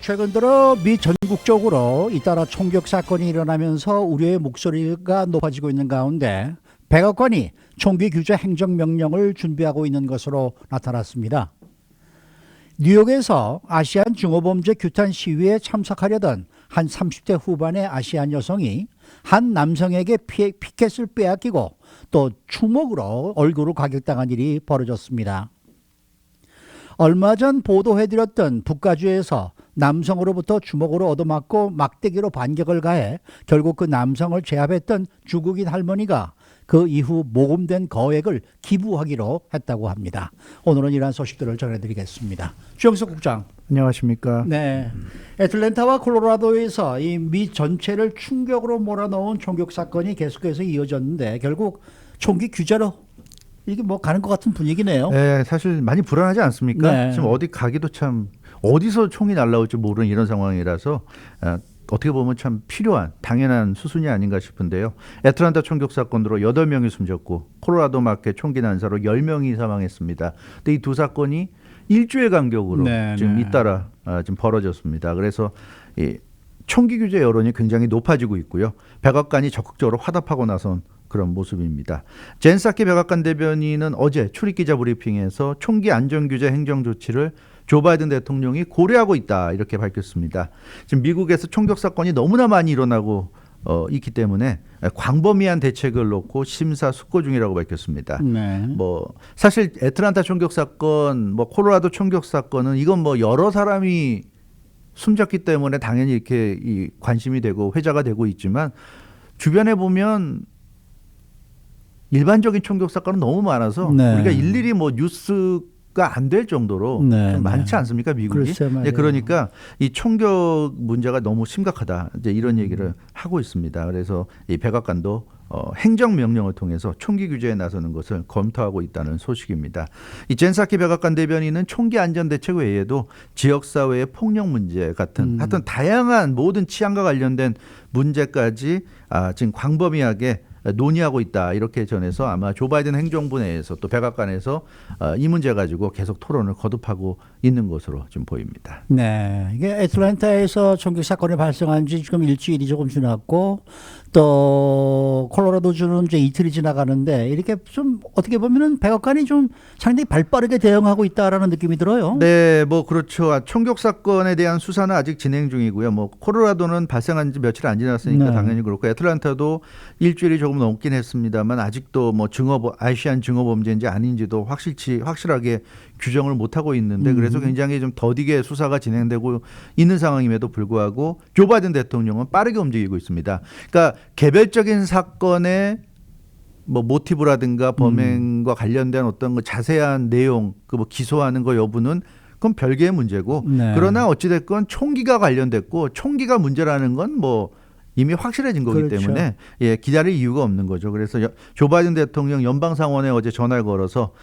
최근 들어 미 전국적으로 잇따라 총격 사건이 일어나면서 우려의 목소리가 높아지고 있는 가운데 백악관이 총기 규제 행정명령을 준비하고 있는 것으로 나타났습니다. 뉴욕에서 아시안 증오범죄 규탄 시위에 참석하려던 한 30대 후반의 아시안 여성이 한 남성에게 피켓을 빼앗기고 또 주먹으로 얼굴을 가격당한 일이 벌어졌습니다. 얼마 전 보도해드렸던 북가주에서 남성으로부터 주먹으로 얻어맞고 막대기로 반격을 가해 결국 그 남성을 제압했던 중국인 할머니가 그 이후 모금된 거액을 기부하기로 했다고 합니다. 오늘은 이러한 소식들을 전해드리겠습니다. 주영석 국장. 안녕하십니까. 네, 애틀랜타와 콜로라도에서 이 미 전체를 충격으로 몰아넣은 총격 사건이 계속해서 이어졌는데 결국 총기 규제로 이게 뭐 가는 것 같은 분위기네요. 네, 사실 많이 불안하지 않습니까? 네. 지금 어디 가기도 참 어디서 총이 날라올지 모르는 이런 상황이라서 어떻게 보면 참 필요한 당연한 수순이 아닌가 싶은데요. 애틀랜타 총격 사건으로 8명이 숨졌고 콜로라도 마켓 총기 난사로 10명이 사망했습니다. 근데 이 두 사건이 일주일 간격으로 지금 잇따라 지금 벌어졌습니다. 그래서 이 총기 규제 여론이 굉장히 높아지고 있고요. 백악관이 적극적으로 화답하고 나선 그런 모습입니다. 젠 사키 백악관 대변인은 어제 출입기자 브리핑에서 총기 안전규제 행정조치를 조 바이든 대통령이 고려하고 있다 이렇게 밝혔습니다. 지금 미국에서 총격 사건이 너무나 많이 일어나고 있기 때문에 광범위한 대책을 놓고 심사숙고 중이라고 밝혔습니다. 네. 뭐 사실 애틀랜타 총격 사건, 뭐 콜로라도 총격 사건은 이건 뭐 여러 사람이 숨졌기 때문에 당연히 이렇게 이 관심이 되고 회자가 되고 있지만 주변에 보면 일반적인 총격 사건은 너무 많아서 우리가 일일이 뭐 뉴스가 안 될 정도로 좀 많지 않습니까, 미국이? 네, 그러니까 이 총격 문제가 너무 심각하다. 이제 이런 얘기를 하고 있습니다. 그래서 이 백악관도 행정명령을 통해서 총기 규제에 나서는 것을 검토하고 있다는 소식입니다. 이 젠 사키 백악관 대변인은 총기 안전 대책 외에도 지역사회의 폭력 문제 같은 하여튼 다양한 모든 치안과 관련된 문제까지 지금 광범위하게 논의하고 있다 이렇게 전해서 아마 조 바이든 행정부 내에서 또 백악관에서 이 문제 가지고 계속 토론을 거듭하고 있는 것으로 좀 보입니다. 네, 이게 애틀랜타에서 총격 사건이 발생한 지 지금 일주일이 조금 지났고 또 콜로라도주는 이제 이틀이 지나가는데 이렇게 좀 어떻게 보면은 백악관이 좀 상당히 발빠르게 대응하고 있다라는 느낌이 들어요. 네, 뭐 그렇죠. 총격 사건에 대한 수사는 아직 진행 중이고요. 뭐 콜로라도는 발생한 지 며칠 안 지났으니까 당연히 그렇고 애틀랜타도 일주일이 조금 넘긴 했습니다만 아직도 뭐 아시안 증오범죄인지 아닌지도 확실하게 규정을 못 하고 있는데 그래서 굉장히 좀 더디게 수사가 진행되고 있는 상황임에도 불구하고 조 바이든 대통령은 빠르게 움직이고 있습니다. 그러니까 개별적인 사건의 뭐 모티브라든가 범행과 관련된 어떤 그 자세한 내용 그 뭐 기소하는 거 여부는 그건 별개의 문제고 그러나 어찌됐건 총기가 관련됐고 총기가 문제라는 건 뭐 이미 확실해진 거기 때문에 기다릴 이유가 없는 거죠. 그래서 조 바이든 대통령 연방상원에 어제 전화를 걸어서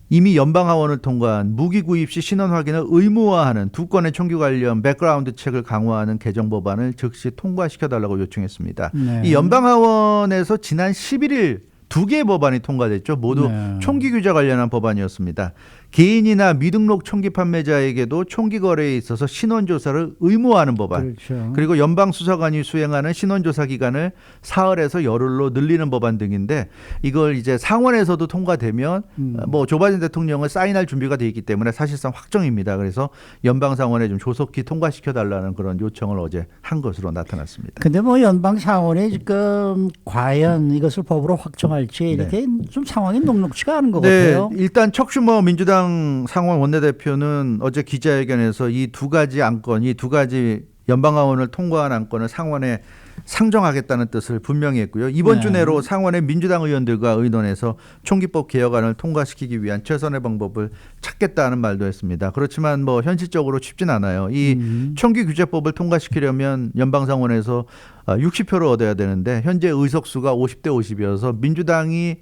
이미 연방하원을 통과한 무기 구입 시 신원 확인을 의무화하는 두 건의 총기 관련 백그라운드 책을 강화하는 개정 법안을 즉시 통과시켜달라고 요청했습니다. 이 연방하원에서 지난 11일 2개의 법안이 통과됐죠. 모두 총기 규제 관련한 법안이었습니다. 개인이나 미등록 총기 판매자에게도 총기 거래에 있어서 신원조사를 의무화하는 법안. 그리고 연방수사관이 수행하는 신원조사 기간을 사흘에서 열흘로 늘리는 법안 등인데 이걸 이제 상원에서도 통과되면 뭐 조 바이든 대통령은 사인할 준비가 돼 있기 때문에 사실상 확정입니다. 그래서 연방상원에 좀 조속히 통과시켜달라는 그런 요청을 어제 한 것으로 나타났습니다. 근데 뭐 연방상원이 지금 과연 이것을 법으로 확정할지 이렇게 좀 상황이 녹록치가 않은 것 같아요. 일단 척 슈머 민주당 상원 원내대표는 어제 기자회견에서 이 두 가지 안건, 이 두 가지 연방하원을 통과한 안건을 상원에 상정하겠다는 뜻을 분명히 했고요. 이번 주 내로 상원의 민주당 의원들과 의논해서 총기법 개혁안을 통과시키기 위한 최선의 방법을 찾겠다는 말도 했습니다. 그렇지만 뭐 현실적으로 쉽진 않아요. 이 총기 규제법을 통과시키려면 연방상원에서 60표를 얻어야 되는데 현재 의석수가 50대 50이어서 민주당이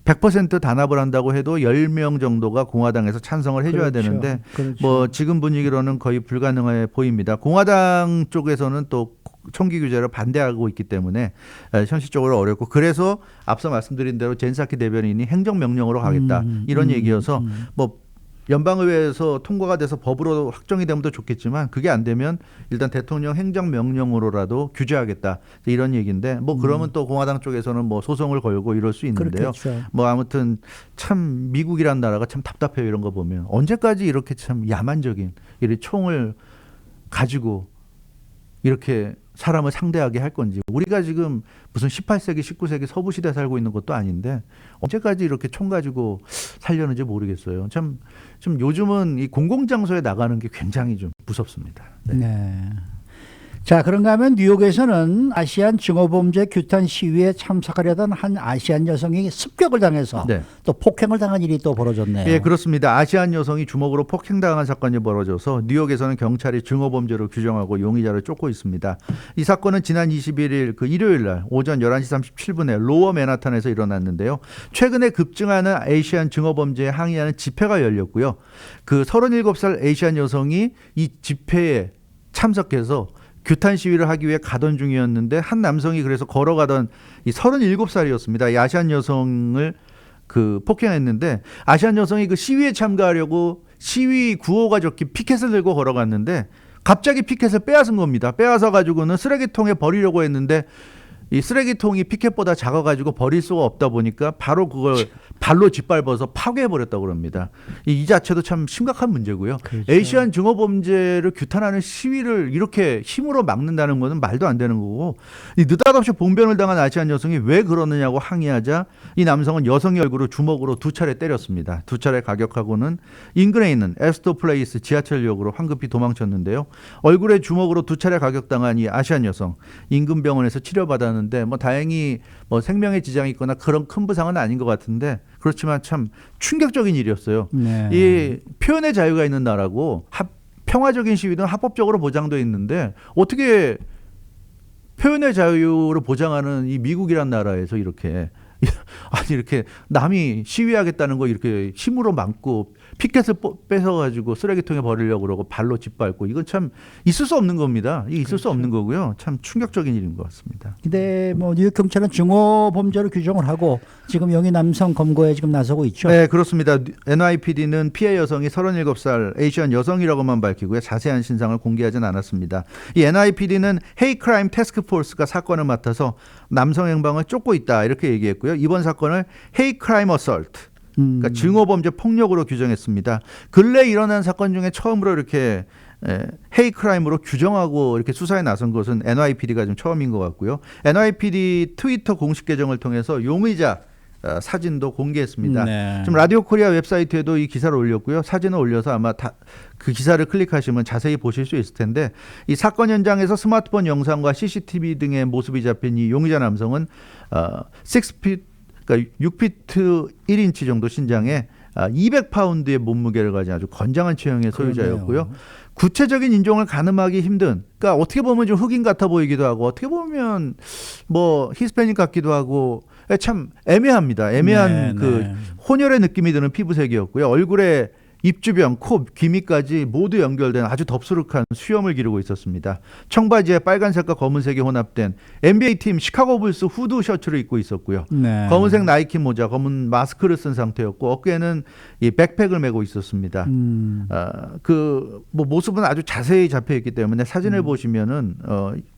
100% 단합을 한다고 해도 10명 정도가 공화당에서 찬성을 해줘야 되는데 뭐 지금 분위기로는 거의 불가능해 보입니다. 공화당 쪽에서는 또 총기 규제를 반대하고 있기 때문에 현실적으로 어렵고 그래서 앞서 말씀드린 대로 젠 사키 대변인이 행정명령으로 가겠다 이런 얘기여서 뭐 연방의회에서 통과가 돼서 법으로 확정이 되면 더 좋겠지만 그게 안 되면 일단 대통령 행정명령으로라도 규제하겠다 이런 얘기인데 뭐 그러면 또 공화당 쪽에서는 뭐 소송을 걸고 이럴 수 있는데요. 그렇겠죠. 뭐 아무튼 참 미국이란 나라가 참 답답해요. 이런 거 보면 언제까지 이렇게 참 야만적인 이 총을 가지고 이렇게 사람을 상대하게 할 건지. 우리가 지금 무슨 18세기, 19세기 서부 시대 살고 있는 것도 아닌데 언제까지 이렇게 총 가지고 살려는지 모르겠어요. 참 요즘은 이 공공장소에 나가는 게 굉장히 좀 무섭습니다. 네. 네. 자, 그런가 하면 뉴욕에서는 아시안 증오범죄 규탄 시위에 참석하려던 한 아시안 여성이 습격을 당해서 네. 또 폭행을 당한 일이 또 벌어졌네요. 예, 그렇습니다. 아시안 여성이 주먹으로 폭행당한 사건이 벌어져서 뉴욕에서는 경찰이 증오범죄로 규정하고 용의자를 쫓고 있습니다. 이 사건은 지난 21일 그 일요일 날 오전 11시 37분에 로어 맨하탄에서 일어났는데요. 최근에 급증하는 아시안 증오범죄에 항의하는 집회가 열렸고요. 그 37살 아시안 여성이 이 집회에 참석해서 규탄 시위를 하기 위해 가던 중이었는데 한 남성이 그래서 걸어가던 이 37살이었습니다. 이 아시안 여성을 그 폭행했는데 아시안 여성이 그 시위에 참가하려고 시위 구호가 적힌 피켓을 들고 걸어갔는데 갑자기 피켓을 빼앗은 겁니다. 빼앗아 가지고는 쓰레기통에 버리려고 했는데 이 쓰레기통이 피켓보다 작아가지고 버릴 수가 없다 보니까 바로 그걸 발로 짓밟아서 파괴해버렸다고 합니다. 이 자체도 참 심각한 문제고요. 그렇죠. 아시안 증오범죄를 규탄하는 시위를 이렇게 힘으로 막는다는 것은 말도 안 되는 거고 이 느닷없이 봉변을 당한 아시안 여성이 왜 그러느냐고 항의하자 이 남성은 여성의 얼굴을 주먹으로 2차례 때렸습니다. 2차례 가격하고는 인근에 있는 에스토 플레이스 지하철역으로 황급히 도망쳤는데요. 얼굴에 주먹으로 2차례 가격당한 이 아시안 여성 인근 병원에서 치료받았는데 뭐 다행히 뭐 생명에 지장이 있거나 그런 큰 부상은 아닌 것 같은데 그렇지만 참 충격적인 일이었어요. 네. 이 표현의 자유가 있는 나라고 평화적인 시위는 합법적으로 보장돼 있는데 어떻게 표현의 자유를 보장하는 이 미국이란 나라에서 이렇게 아니 이렇게 남이 시위하겠다는 거 이렇게 힘으로 막고 피켓을 뺏어가지고 쓰레기통에 버리려고 그러고 발로 짓밟고 이건 참 있을 수 없는 겁니다. 이게 있을 수 없는 거고요. 참 충격적인 일인 것 같습니다. 근데 뭐 뉴욕 경찰은 증오범죄로 규정을 하고 지금 영희 남성 검거에 지금 나서고 있죠. 네, 그렇습니다. NYPD는 피해 여성이 37살 아시안 여성이라고만 밝히고요. 자세한 신상을 공개하진 않았습니다. 이 NYPD는 헤이 크라임 태스크 포스가 사건을 맡아서 남성 행방을 쫓고 있다 이렇게 얘기했고요. 이번 사건을 헤이 크라임 어설트 그러니까 증오범죄 폭력으로 규정했습니다. 근래 일어난 사건 중에 처음으로 이렇게 헤이 크라임으로 규정하고 이렇게 수사에 나선 것은 NYPD가 좀 처음인 것 같고요. NYPD 트위터 공식 계정을 통해서 용의자 사진도 공개했습니다. 네. 지금 라디오 코리아 웹사이트에도 이 기사를 올렸고요. 사진을 올려서 아마 그 기사를 클릭하시면 자세히 보실 수 있을 텐데 이 사건 현장에서 스마트폰 영상과 CCTV 등의 모습이 잡힌 이 용의자 남성은 6피트 그러니까 6피트 1인치 정도 신장에 200파운드의 몸무게를 가진 아주 건장한 체형의 소유자였고요. 그러네요. 구체적인 인종을 가늠하기 힘든, 그러니까 어떻게 보면 좀 흑인 같아 보이기도 하고 어떻게 보면 뭐 히스패닉 같기도 하고 참 애매합니다. 애매한 그 혼혈의 느낌이 드는 피부색이었고요. 얼굴에 입 주변, 코, 귀 밑까지 모두 연결된 아주 덥수룩한 수염을 기르고 있었습니다. 청바지에 빨간색과 검은색이 혼합된 NBA팀 시카고 불스 후드 셔츠를 입고 있었고요. 네. 검은색 나이키 모자, 검은 마스크를 쓴 상태였고 어깨에는 이 백팩을 메고 있었습니다. 그 뭐 모습은 아주 자세히 잡혀 있기 때문에 사진을 보시면은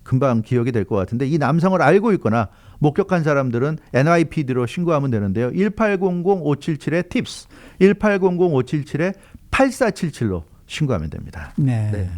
금방 기억이 될 것 같은데 이 남성을 알고 있거나 목격한 사람들은 NYPD로 신고하면 되는데요. 1800-577-TIPS 1800-577-8477로 신고하면 됩니다. 네. 네.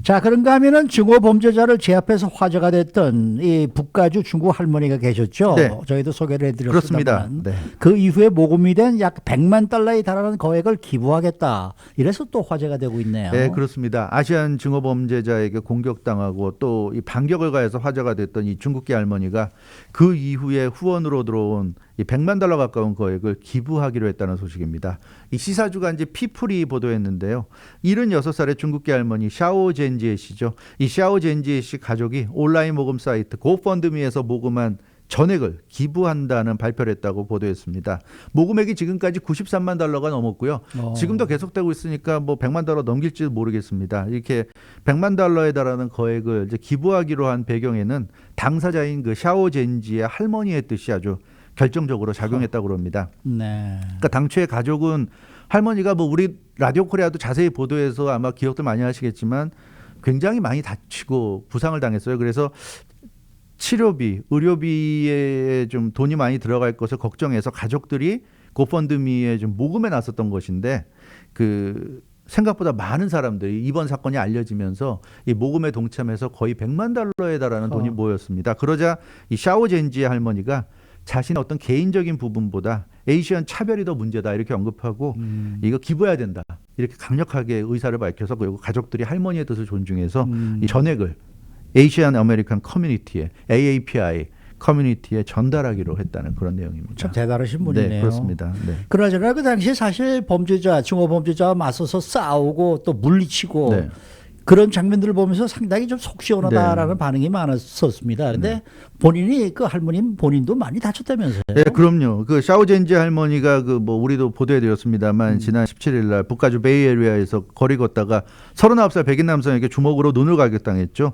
자, 그런가 하면은 증오 범죄자를 제압해서 화제가 됐던 이 북가주 중국 할머니가 계셨죠. 네. 저희도 소개를 해드렸습니다만 그렇습니다. 네. 그 이후에 모금이 된 약 100만 달러에 달하는 거액을 기부하겠다. 이래서 또 화제가 되고 있네요. 네, 그렇습니다. 아시안 증오 범죄자에게 공격당하고 또 이 반격을 가해서 화제가 됐던 이 중국계 할머니가 그 이후에 후원으로 들어온 이 100만 달러 가까운 거액을 기부하기로 했다는 소식입니다. 이 시사주간지 피플이 보도했는데요. 76살의 중국계 할머니 샤오 젠지에 씨죠. 이 샤오 젠지에 씨 가족이 온라인 모금 사이트 고펀드미에서 모금한 전액을 기부한다는 발표를 했다고 보도했습니다. 모금액이 지금까지 93만 달러가 넘었고요. 지금도 계속되고 있으니까 뭐 100만 달러 넘길지도 모르겠습니다. 이렇게 100만 달러에 달하는 거액을 이제 기부하기로 한 배경에는 당사자인 그 샤오 젠지의 할머니의 뜻이 아주 결정적으로 작용했다고 합니다. 네. 그러니까 당초에 가족은 할머니가 뭐 우리 라디오 코리아도 자세히 보도해서 아마 기억들 많이 하시겠지만 굉장히 많이 다치고 부상을 당했어요. 그래서 치료비, 의료비에 좀 돈이 많이 들어갈 것을 걱정해서 가족들이 고펀드미에 좀 모금해 놨었던 것인데 그 생각보다 많은 사람들이 이번 사건이 알려지면서 이 모금에 동참해서 거의 100만 달러에 달하는 돈이 모였습니다. 그러자 이 샤오 젠지의 할머니가 자신의 어떤 개인적인 부분보다 에이시안 차별이 더 문제다 이렇게 언급하고 이거 기부해야 된다 이렇게 강력하게 의사를 밝혀서 그리고 가족들이 할머니의 뜻을 존중해서 이 전액을 에이시안 아메리칸 커뮤니티에 AAPI 커뮤니티에 전달하기로 했다는 그런 내용입니다. 참 대단하신 분이네요. 네, 그렇습니다. 네. 그러잖아요. 그 당시에 사실 범죄자, 중어범죄자와 맞서서 싸우고 또 물리치고 네. 그런 장면들을 보면서 상당히 좀 속 시원하다라는 네. 반응이 많았었습니다. 그런데 본인이 그 할머님 본인도 많이 다쳤다면서요? 네, 그럼요. 그 샤오젠지 할머니가 그 뭐 우리도 보도해드렸습니다만 지난 17일 날 북가주 베이에리아에서 거리 걷다가 39살 백인 남성에게 주먹으로 눈을 가격당했죠.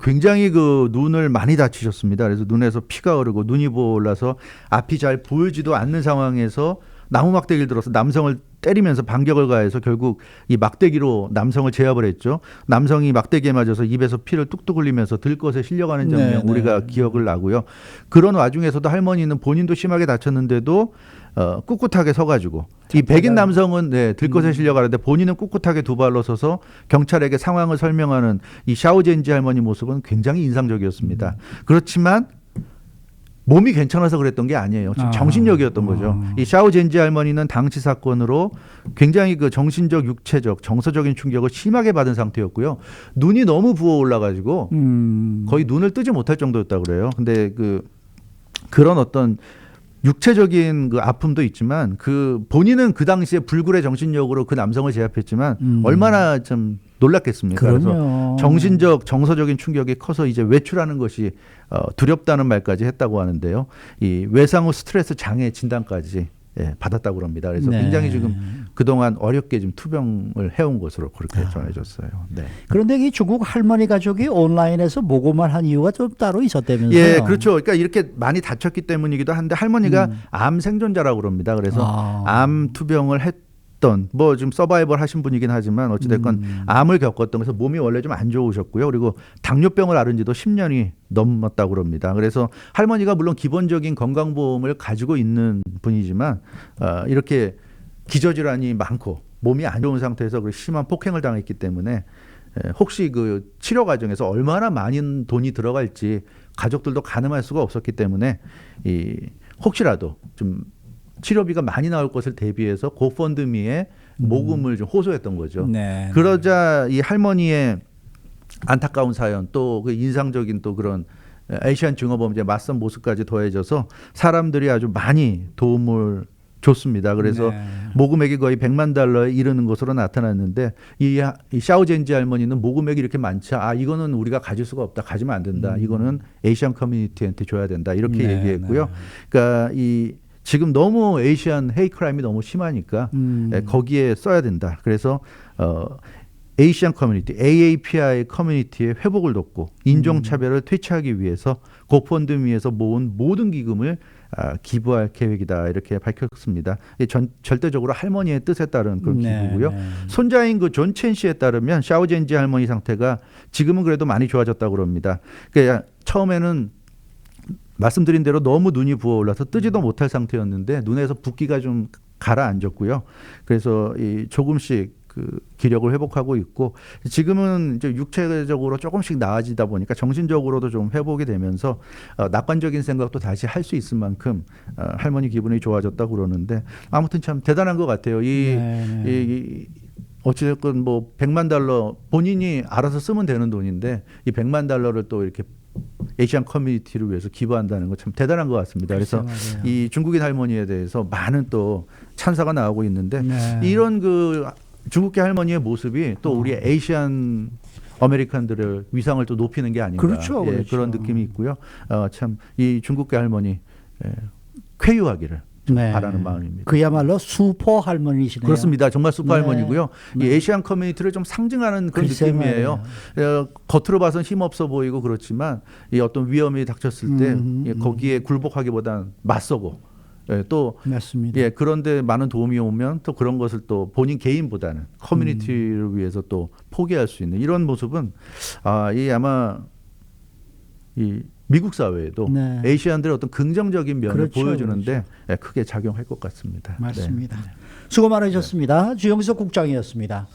굉장히 그 눈을 많이 다치셨습니다. 그래서 눈에서 피가 흐르고 눈이 부어올라서 앞이 잘 보이지도 않는 상황에서 나무 막대기를 들어서 남성을 때리면서 반격을 가해서 결국 이 막대기로 남성을 제압을 했죠. 남성이 막대기에 맞아서 입에서 피를 뚝뚝 흘리면서 들것에 실려가는 장면 네, 우리가 기억을 나고요. 그런 와중에서도 할머니는 본인도 심하게 다쳤는데도 꿋꿋하게 서가지고 이 백인 남성은 네, 들것에 실려가는데 본인은 꿋꿋하게 두 발로 서서 경찰에게 상황을 설명하는 이 샤오젠지 할머니 모습은 굉장히 인상적이었습니다. 그렇지만 몸이 괜찮아서 그랬던 게 아니에요. 정신력이었던 거죠. 이 샤오젠지 할머니는 당시 사건으로 굉장히 그 정신적, 육체적, 정서적인 충격을 심하게 받은 상태였고요. 눈이 너무 부어 올라가지고 거의 눈을 뜨지 못할 정도였다고 그래요. 근데 그런 어떤 육체적인 그 아픔도 있지만 그 본인은 그 당시에 불굴의 정신력으로 그 남성을 제압했지만 얼마나 좀 놀랐겠습니까? 그럼요. 그래서 정신적, 정서적인 충격이 커서 이제 외출하는 것이 두렵다는 말까지 했다고 하는데요. 이 외상 후 스트레스 장애 진단까지 받았다고 합니다. 그래서 네. 굉장히 지금 그동안 어렵게 좀 투병을 해온 것으로 그렇게 전해졌어요. 네. 그런데 이 중국 할머니 가족이 온라인에서 모금을 한 이유가 좀 따로 있었다면서요? 예, 그렇죠. 그러니까 이렇게 많이 다쳤기 때문이기도 한데 할머니가 암 생존자라고 그럽니다. 그래서 암 투병을 뭐 좀 서바이벌 하신 분이긴 하지만 어찌됐건 암을 겪었던 그래서 몸이 원래 좀 안 좋으셨고요. 그리고 당뇨병을 앓은 지도 10년이 넘었다고 그럽니다. 그래서 할머니가 물론 기본적인 건강보험을 가지고 있는 분이지만 이렇게 기저질환이 많고 몸이 안 좋은 상태에서 심한 폭행을 당했기 때문에 혹시 그 치료 과정에서 얼마나 많은 돈이 들어갈지 가족들도 가늠할 수가 없었기 때문에 혹시라도 좀 치료비가 많이 나올 것을 대비해서 고펀드미에 모금을 좀 호소했던 거죠. 네. 그러자 이 할머니의 안타까운 사연 또 그 인상적인 또 그런 에이시안 증오범죄 맞선 모습까지 더해져서 사람들이 아주 많이 도움을 줬습니다. 그래서 모금액이 거의 100만 달러에 이르는 것으로 나타났는데 이 샤오젠지 할머니는 모금액이 이렇게 많지 이거는 우리가 가질 수가 없다. 가지면 안 된다. 이거는 에이시안 커뮤니티한테 줘야 된다. 이렇게 얘기했고요. 그러니까 지금 너무 에이시안 헤이 크라임이 너무 심하니까 거기에 써야 된다. 그래서 에이시안 커뮤니티, AAPI 커뮤니티의 회복을 돕고 인종차별을 퇴치하기 위해서 고펀드미에서 모은 모든 기금을 기부할 계획이다 이렇게 밝혔습니다. 절대적으로 할머니의 뜻에 따른 그런 기부고요. 손자인 그 존 첸 씨에 따르면 샤오젠지 할머니 상태가 지금은 그래도 많이 좋아졌다고 합니다. 그러니까 처음에는 말씀드린 대로 너무 눈이 부어올라서 뜨지도 못할 상태였는데 눈에서 붓기가 좀 가라앉았고요. 그래서 조금씩 그 기력을 회복하고 있고 지금은 이제 육체적으로 조금씩 나아지다 보니까 정신적으로도 좀 회복이 되면서 낙관적인 생각도 다시 할 수 있을 만큼 할머니 기분이 좋아졌다고 그러는데 아무튼 참 대단한 것 같아요. 어찌됐건 뭐 100만 달러 본인이 알아서 쓰면 되는 돈인데 이 100만 달러를 또 이렇게 에이시안 커뮤니티를 위해서 기부한다는 거 참 대단한 것 같습니다. 그래서 이 중국인 할머니에 대해서 많은 또 찬사가 나오고 있는데 이런 그 중국계 할머니의 모습이 또 우리 에이시안 아메리칸들의 위상을 또 높이는 게 아닌가 그렇죠. 그런 느낌이 있고요. 참 이 중국계 할머니 쾌유하기를 바라는 마음입니다. 그야말로 슈퍼 할머니시네요. 그렇습니다. 정말 슈퍼 할머니고요. 이 에이시안 커뮤니티를 좀 상징하는 그런 느낌이에요. 겉으로 봐선 힘없어 보이고 그렇지만 이 어떤 위험이 닥쳤을 때 거기에 굴복하기보다는 맞서고 예, 또 맞습니다. 예, 그런데 많은 도움이 오면 또 그런 것을 또 본인 개인보다는 커뮤니티를 위해서 또 포기할 수 있는 이런 모습은 이 아마 이 미국 사회에도 네. 에이시안들의 어떤 긍정적인 면을 그렇죠, 보여주는데 예, 크게 작용할 것 같습니다. 맞습니다. 네. 수고 많으셨습니다. 주영석 국장이었습니다.